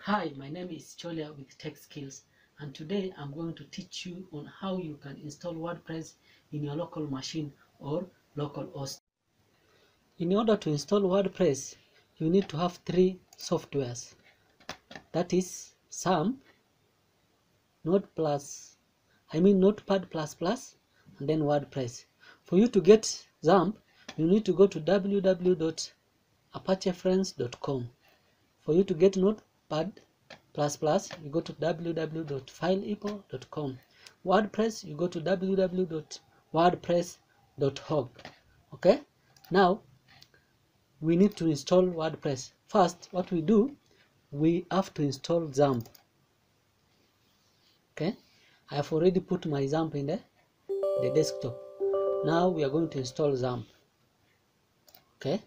Hi, my name is Cholia with Tech Skills, and today I'm going to teach you on how you can install WordPress in your local machine or local host. In order to install WordPress, you need to have three softwares. That is Xampp, Notepad++, and then WordPress. For you to get Xampp, you need to go to www.apachefriends.com. For you to get Notepad++, you go to www.fileepo.com. WordPress, you go to www.wordpress.org. Okay, now we need to install WordPress. First, what we do, we have to install Xampp. Okay, I have already put my Xampp in the desktop. Now we are going to install Xampp. Okay,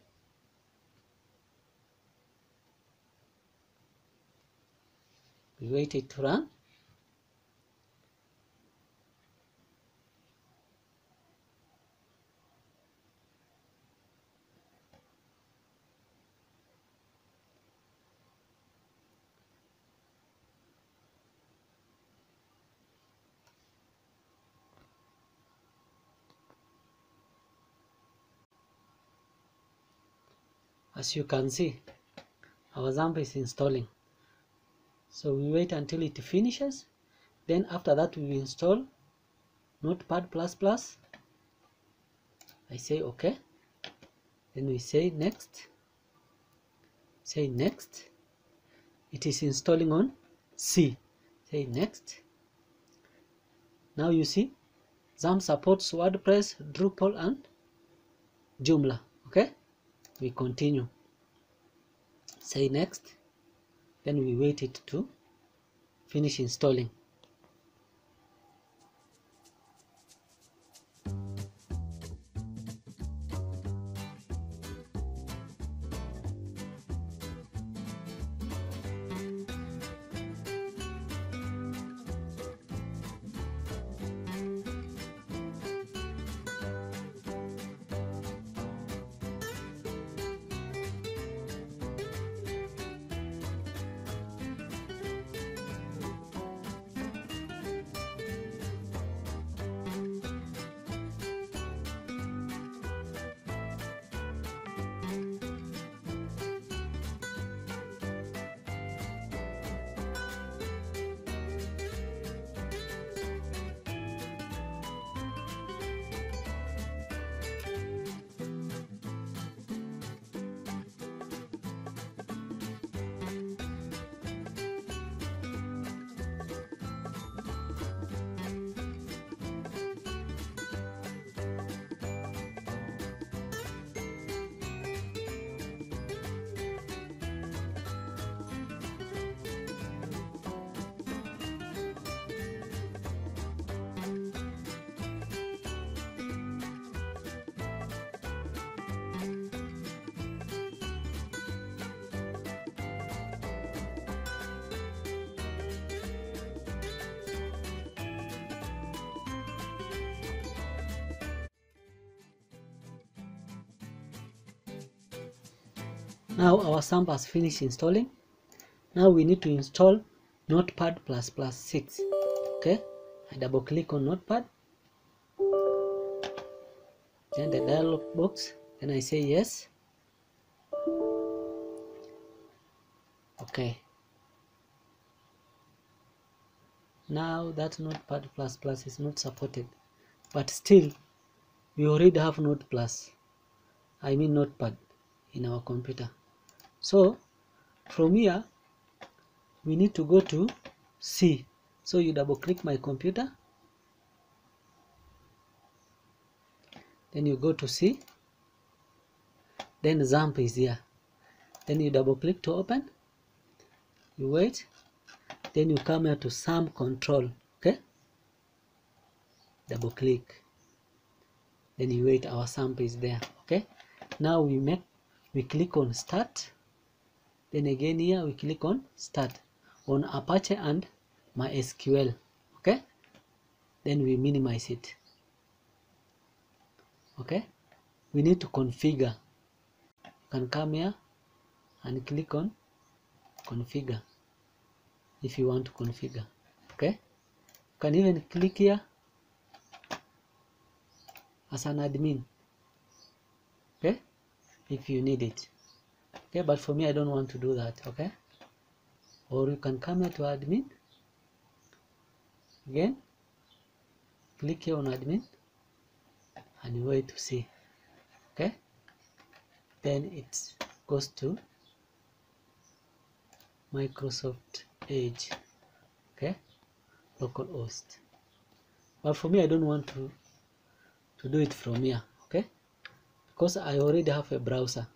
we wait it to run. As you can see, our Xampp is installing. So we wait until it finishes. Then after that we will install Notepad++. I say okay. Then we say next. Say next. It is installing on C. Say next. Now you see Xampp supports WordPress, Drupal and Joomla. Okay, we continue. Say next. Then we wait it to finish installing. Now our Xampp has finished installing. Now we need to install Notepad++ 6. Okay, I double click on Notepad, then the dialog box, then I say yes. Okay, now that Notepad++ is not supported, but still we already have Notepad in our computer. So from here we need to go to C. So you double click my computer, then you go to C, then Xampp is here, then you double click to open, you wait, then you come here to Xampp control. Okay, double click, then you wait, our Xampp is there. Okay, now we click on start, then again here we click on start on Apache and MySQL. Okay, then we minimize it. Okay, we need to configure. You can come here and click on configure. if you want to configure. Okay, you can even click here as an admin, okay, if you need it. Okay, but for me I don't want to do that. Okay, or you can come here to admin again, click here on admin and wait to see. Okay, then it goes to Microsoft Edge, okay, localhost. But for me I don't want to do it from here, okay, because I already have a browser.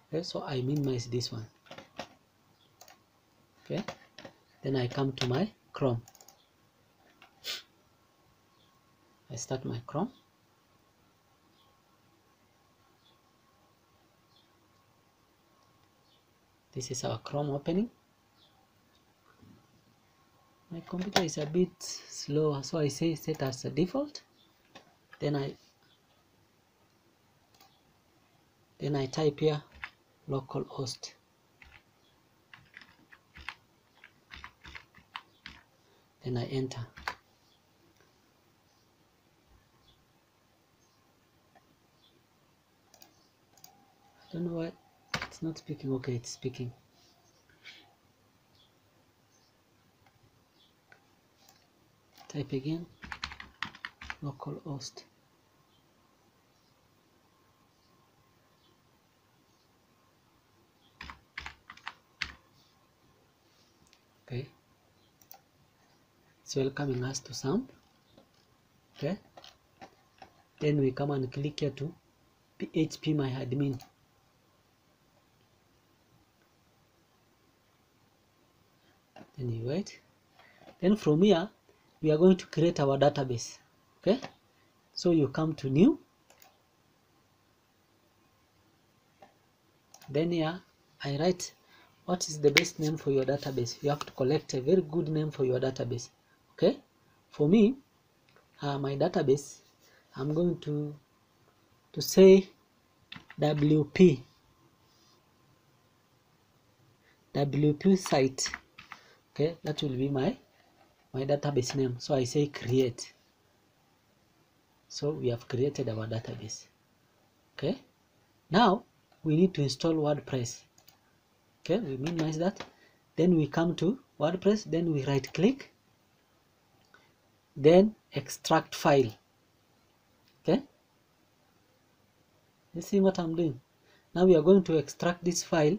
Okay, so I minimize this one. Okay, then I come to my Chrome. I start my Chrome. This is our Chrome opening. My computer is a bit slow, so I say set as a default. Then I type here localhost. Then I enter. I don't know why it's not speaking. Okay, it's speaking. Type again localhost. Okay, it's welcoming us to Xampp. Okay, then we come and click here to PHP my admin. Then you wait. Then from here we are going to create our database. Okay, so you come to new, then here I write what is the best name for your database. You have to collect a very good name for your database. Okay, for me my database, I'm going to say WP site. Okay, that will be my database name. So I say create. So we have created our database. Okay, now we need to install WordPress. Okay, we minimize that. Then we come to WordPress, then we right click, then extract file. Okay, you see what I'm doing? Now we are going to extract this file,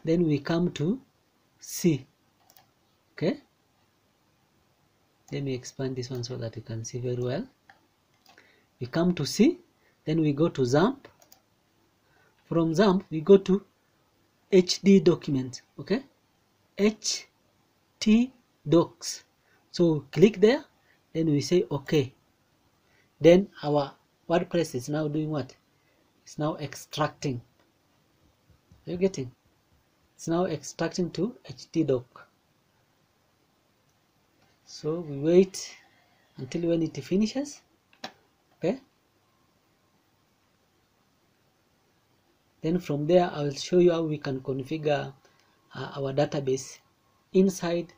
then we come to C. Okay, let me expand this one so that you can see very well. We come to C, then we go to Xampp. From Xampp we go to HD document. Okay, htdocs. So click there, then we say okay. Then our WordPress is now doing what? It's now extracting. Are you getting? It's now extracting to htdoc. So we wait until when it finishes. Okay, then from there I will show you how we can configure our database inside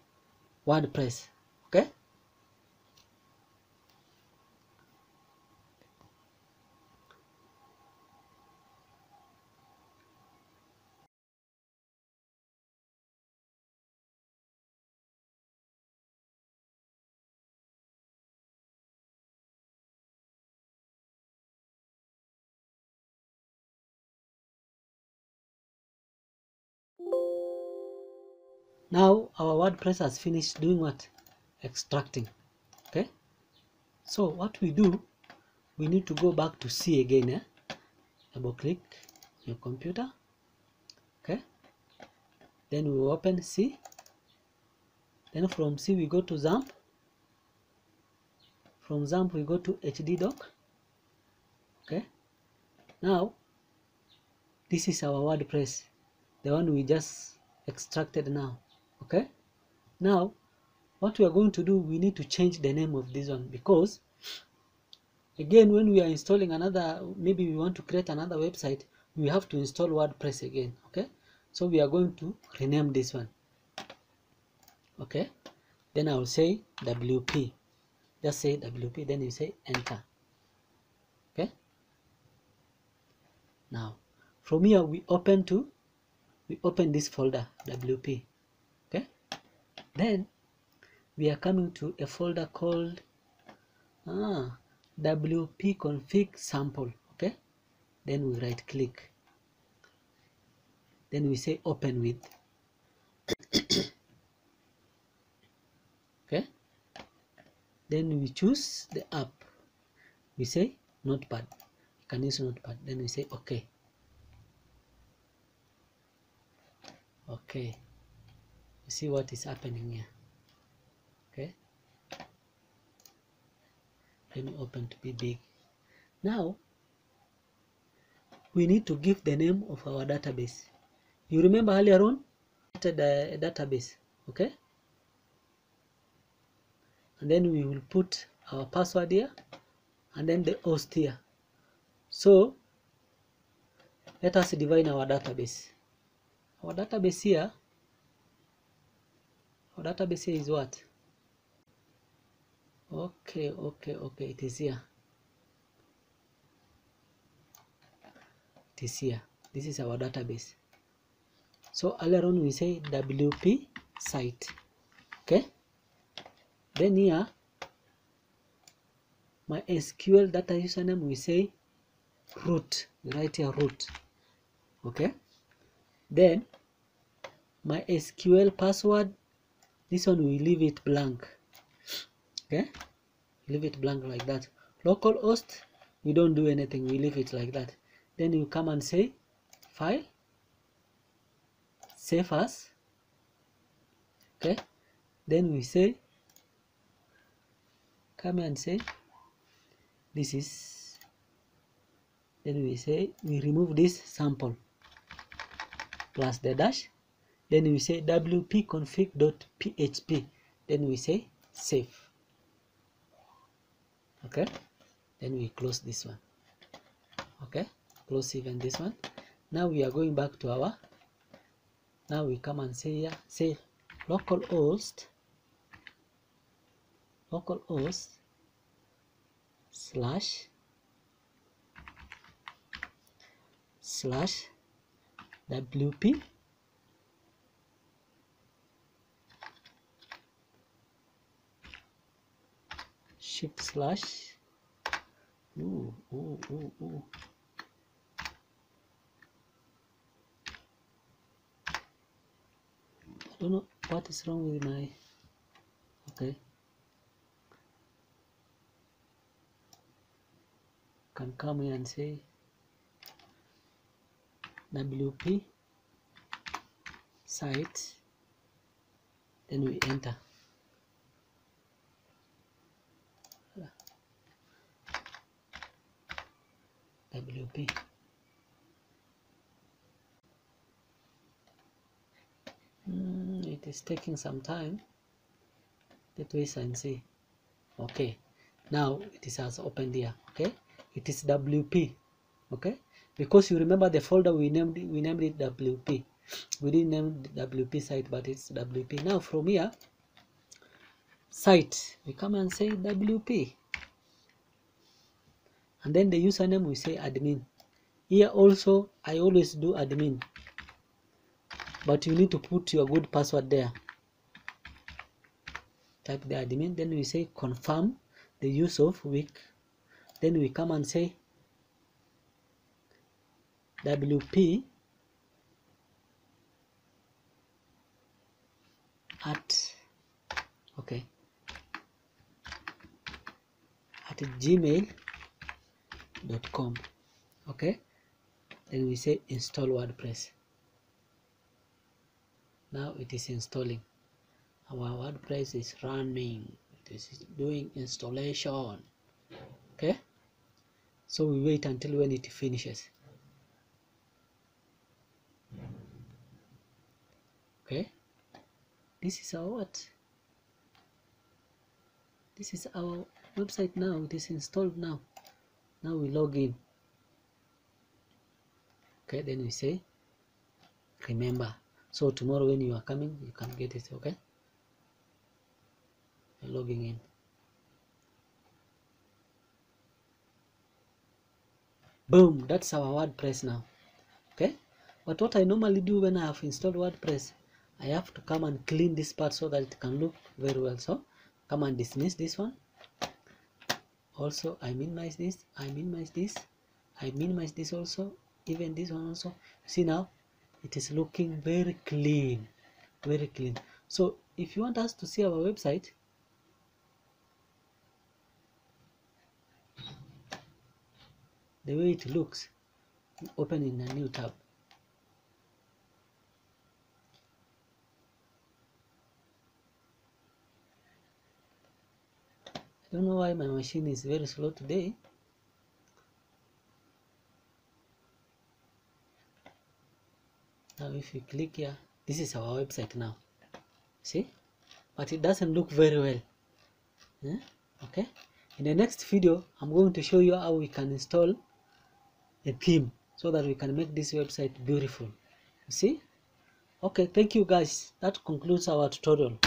WordPress. Okay, now our WordPress has finished doing what? Extracting. Okay, so what we do, we need to go back to C again. Double click your computer. Okay, then we open C. Then from C we go to Xampp. From Xampp we go to htdoc. Okay, now this is our WordPress, the one we just extracted now. Okay, now what we are going to do, we need to change the name of this one, because again when we are installing another, maybe we want to create another website, we have to install WordPress again. Okay, so we are going to rename this one. Okay, then I will say WP, just say WP, then you say enter. Okay, now from here we open this folder WP. Okay, then we are coming to a folder called WP config sample. Okay, then we right click, then we say open with. Okay, then we choose the app, we say Notepad, you can use Notepad, then we say okay. Okay, you see what is happening here. Okay, let me open to be big. Now we need to give the name of our database. You remember earlier on the database, okay, and then we will put our password here and then the host here. So let us define our database. Our database here is what? Okay, it is here. It is here. This is our database. So earlier on we say WP site. Okay, then here my SQL data username we say root, right here root. Okay, then my SQL password, this one we leave it blank. Okay, leave it blank like that. Localhost, we don't do anything, we leave it like that. Then you come and say file, save as. Okay, then we say, come and say this is, then we say we remove this sample plus the dash, then we say wp-config.php, then we say save. Okay, then we close this one. Okay, close even this one. Now we are going back to our, now we come and say here, say localhost slash wp shift slash I don't know what is wrong with my, okay, can come here and say WP site, then we enter. WP. It is taking some time. Let's wait and see. Okay, now it is has opened here. Okay, it is WP. Okay, because you remember the folder we named it WP. We didn't name the WP site, but it's WP. Now from here, site, we come and say WP, and then the username we say admin. Here also I always do admin, but you need to put your good password there. Type the admin, then we say confirm the use of week, then we come and say WP at, okay, at gmail.com. okay, then we say install WordPress. Now it is installing. Our WordPress is running, it is doing installation. Okay, so we wait until when it finishes. Okay, this is our what? This is our website now. It is installed now. Now we log in. Okay, then we say remember. So tomorrow when you are coming, you can get it. Okay. logging in. Boom, that's our WordPress now. Okay, but what I normally do when I have installed WordPress, I have to come and clean this part so that it can look very well. So come and dismiss this one. Also I minimize this, I minimize this, I minimize this also, even this one also. See, now it is looking very clean, very clean. So if you want us to see our website, the way it looks, open in a new tab. I don't know why my machine is very slow today. Now if you click here, this is our website now. See, but it doesn't look very well. Okay, in the next video I'm going to show you how we can install a theme so that we can make this website beautiful. You see? Okay, thank you guys. That concludes our tutorial.